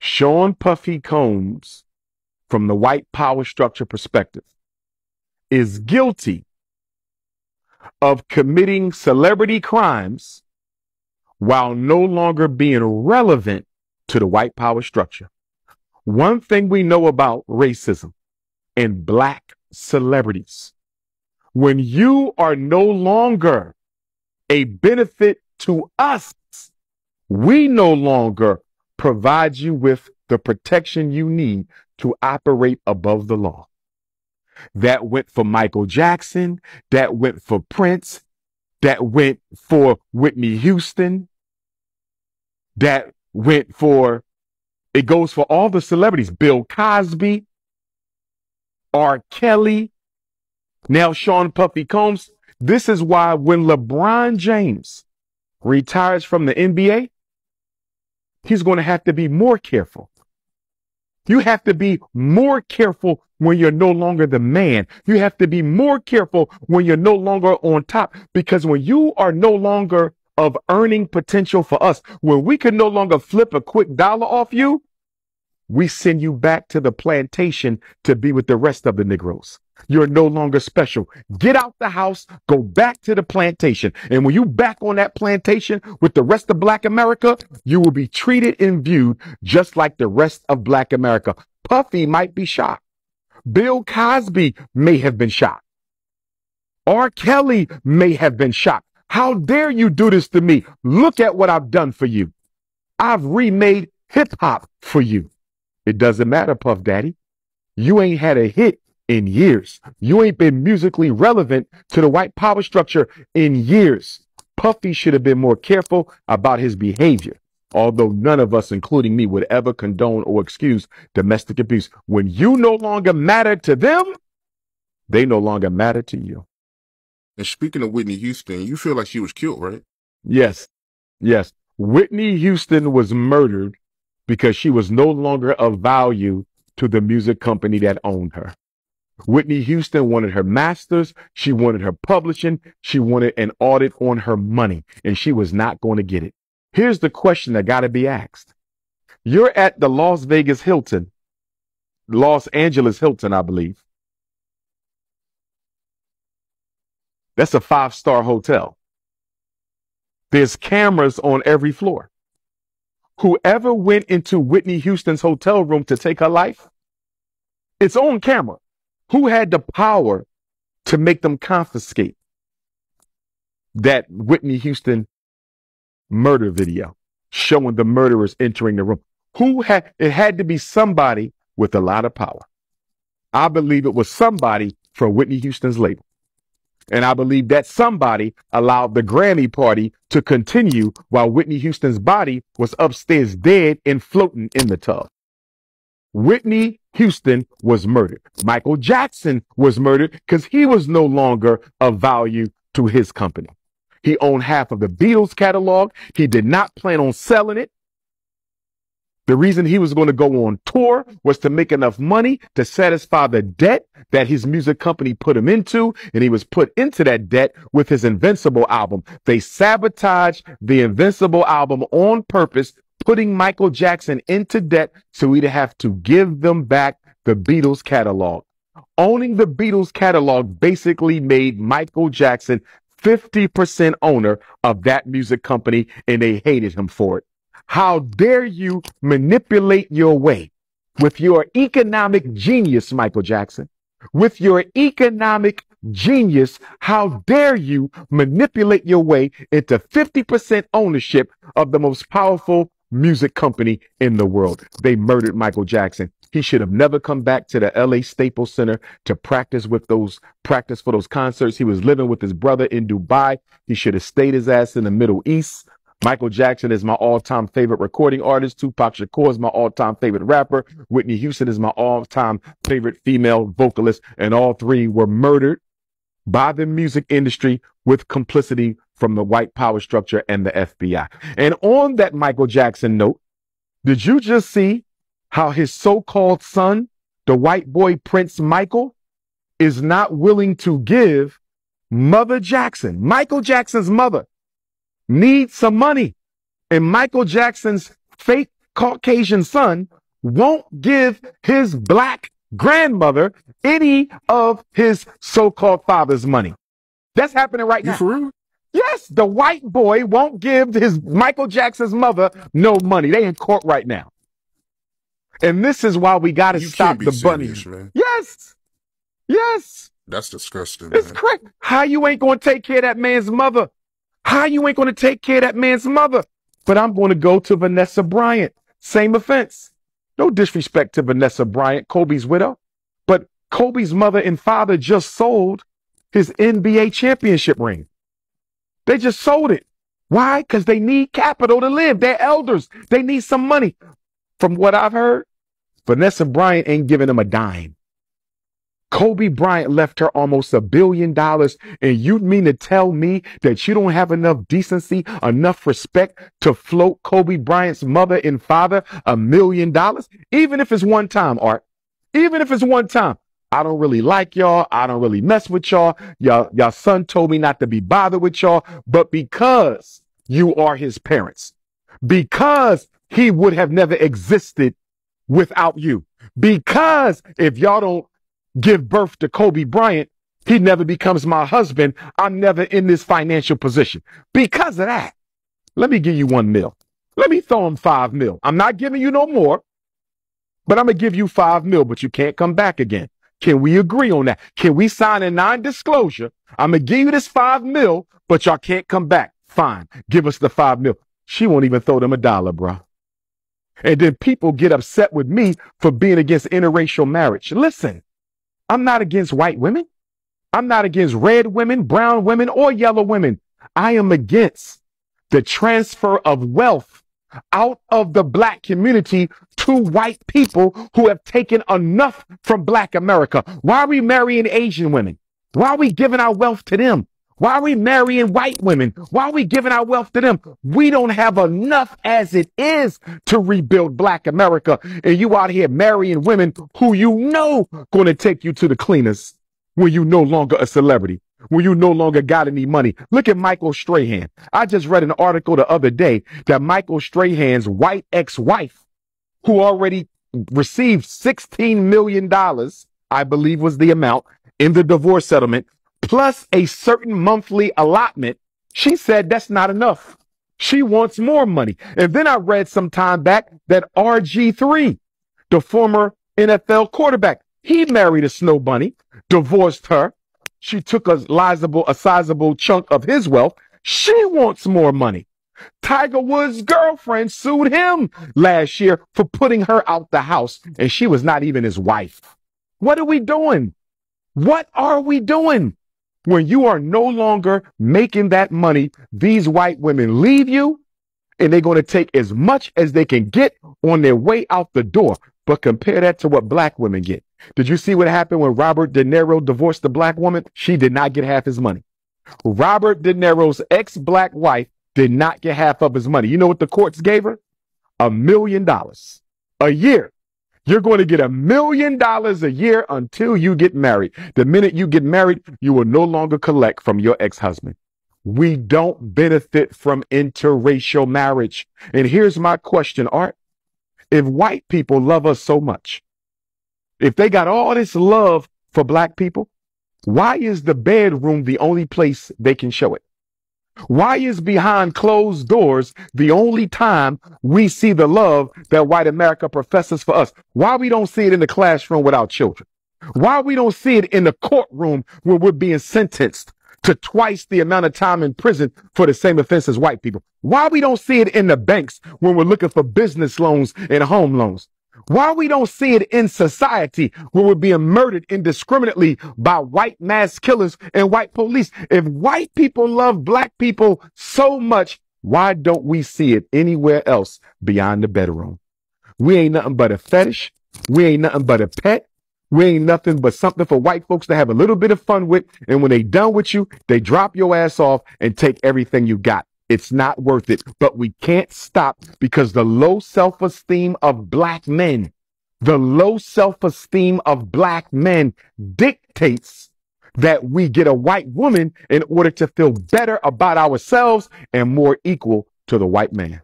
Sean Puffy Combs, from the white power structure perspective, is guilty of committing celebrity crimes while no longer being relevant to the white power structure. One thing we know about racism and black celebrities: when you are no longer a benefit to us, we no longer provide you with the protection you need to operate above the law. That went for Michael Jackson, that went for Prince, that went for Whitney Houston, that went for, it goes for all the celebrities, Bill Cosby, R. Kelly, now Sean Puffy Combs. This is why when LeBron James retires from the NBA, he's going to have to be more careful. You have to be more careful when you're no longer the man. You have to be more careful when you're no longer on top, because when you are no longer of earning potential for us, when we can no longer flip a quick dollar off you, we send you back to the plantation to be with the rest of the Negros. You're no longer special. Get out the house, go back to the plantation. And when you back on that plantation with the rest of Black America, you will be treated and viewed just like the rest of Black America. Puffy might be shot. Bill Cosby may have been shot. R. Kelly may have been shot. How dare you do this to me? Look at what I've done for you. I've remade hip hop for you. It doesn't matter, Puff Daddy. You ain't had a hit in years. You ain't been musically relevant to the white power structure in years. Puffy should have been more careful about his behavior, although none of us, including me, would ever condone or excuse domestic abuse. When you no longer matter to them, they no longer matter to you. And speaking of Whitney Houston, you feel like she was killed, right? Yes. Yes. Whitney Houston was murdered because she was no longer of value to the music company that owned her. Whitney Houston wanted her masters. She wanted her publishing. She wanted an audit on her money, and she was not going to get it. Here's the question that got to be asked. You're at the Los Angeles Hilton, I believe. That's a 5-star hotel. There's cameras on every floor. Whoever went into Whitney Houston's hotel room to take her life, it's on camera. Who had the power to make them confiscate that Whitney Houston murder video showing the murderers entering the room? It had to be somebody with a lot of power. I believe it was somebody from Whitney Houston's label. And I believe that somebody allowed the Grammy party to continue while Whitney Houston's body was upstairs dead and floating in the tub. Whitney Houston was murdered. Michael Jackson was murdered because he was no longer of value to his company. He owned half of the Beatles catalog. He did not plan on selling it. The reason he was going to go on tour was to make enough money to satisfy the debt that his music company put him into, and he was put into that debt with his Invincible album. They sabotaged the Invincible album on purpose, putting Michael Jackson into debt so he'd have to give them back the Beatles catalog. Owning the Beatles catalog basically made Michael Jackson 50% owner of that music company, and they hated him for it. How dare you manipulate your way with your economic genius, Michael Jackson? With your economic genius, how dare you manipulate your way into 50% ownership of the most powerful music company in the world? They murdered Michael Jackson. He should have never come back to the LA Staples Center to practice for those concerts. He was living with his brother in Dubai. He should have stayed his ass in the Middle East. Michael Jackson is my all-time favorite recording artist. Tupac Shakur is my all-time favorite rapper. Whitney Houston is my all-time favorite female vocalist. And all three were murdered by the music industry with complicity from the white power structure and the FBI. And on that Michael Jackson note, did you just see how his so-called son, the white boy Prince Michael, is not willing to give Mother Jackson, Michael Jackson's mother, needs some money, and Michael Jackson's fake Caucasian son won't give his black grandmother any of his so-called father's money. That's happening right You now. for real? Yes, the white boy won't give his Michael Jackson's mother no money. They in court right now. And this is why we got to stop the bunny. Man. Yes. Yes. That's disgusting, It's man. correct. How you ain't going to take care of that man's mother? How you ain't going to take care of that man's mother? But I'm going to go to Vanessa Bryant. Same offense. No disrespect to Vanessa Bryant, Kobe's widow. But Kobe's mother and father just sold his NBA championship ring. They just sold it. Why? Because they need capital to live. They're elders. They need some money. From what I've heard, Vanessa Bryant ain't giving them a dime. Kobe Bryant left her almost $1 billion. And you mean to tell me that you don't have enough decency, enough respect to float Kobe Bryant's mother and father $1 million? Even if it's one time, Art. Even if it's one time. I don't really like y'all. I don't really mess with y'all. Y'all son told me not to be bothered with y'all. But because you are his parents, because he would have never existed without you, because if y'all don't give birth to Kobe Bryant, he never becomes my husband. I'm never in this financial position. Because of that, let me give you $1 million. Let me throw him $5 million. I'm not giving you no more, but I'm going to give you $5 million, but you can't come back again. Can we agree on that? Can we sign a non-disclosure? I'm going to give you this $5 million, but y'all can't come back. Fine. Give us the $5 million. She won't even throw them $1, bro. And then people get upset with me for being against interracial marriage. Listen, I'm not against white women. I'm not against red women, brown women, or yellow women. I am against the transfer of wealth out of the black community to white people who have taken enough from black America. Why are we marrying Asian women? Why are we giving our wealth to them? Why are we marrying white women? Why are we giving our wealth to them? We don't have enough as it is to rebuild black America. And you out here marrying women who you know going to take you to the cleaners when you no longer a celebrity, when you no longer got any money. Look at Michael Strahan. I just read an article the other day that Michael Strahan's white ex-wife, who already received $16 million, I believe was the amount in the divorce settlement, plus a certain monthly allotment, she said that's not enough. She wants more money. And then I read some time back that RG3, the former NFL quarterback, he married a snow bunny, divorced her. She took a sizable chunk of his wealth. She wants more money. Tiger Woods' girlfriend sued him last year for putting her out the house, and she was not even his wife. What are we doing? What are we doing? When you are no longer making that money, these white women leave you, and they're going to take as much as they can get on their way out the door. But compare that to what black women get. Did you see what happened when Robert De Niro divorced the black woman? She did not get half his money. Robert De Niro's ex-black wife did not get half of his money. You know what the courts gave her? $1 million a year. You're going to get $1 million a year until you get married. The minute you get married, you will no longer collect from your ex-husband. We don't benefit from interracial marriage. And here's my question, Art. If white people love us so much, if they got all this love for black people, why is the bedroom the only place they can show it? Why is behind closed doors the only time we see the love that white America professes for us? Why we don't see it in the classroom with our children? Why we don't see it in the courtroom where we're being sentenced to twice the amount of time in prison for the same offense as white people? Why we don't see it in the banks when we're looking for business loans and home loans? Why we don't see it in society where we're being murdered indiscriminately by white mass killers and white police? If white people love black people so much, why don't we see it anywhere else beyond the bedroom? We ain't nothing but a fetish. We ain't nothing but a pet. We ain't nothing but something for white folks to have a little bit of fun with. And when they done with you, they drop your ass off and take everything you got. It's not worth it. But we can't stop because the low self-esteem of black men, dictates that we get a white woman in order to feel better about ourselves and more equal to the white man.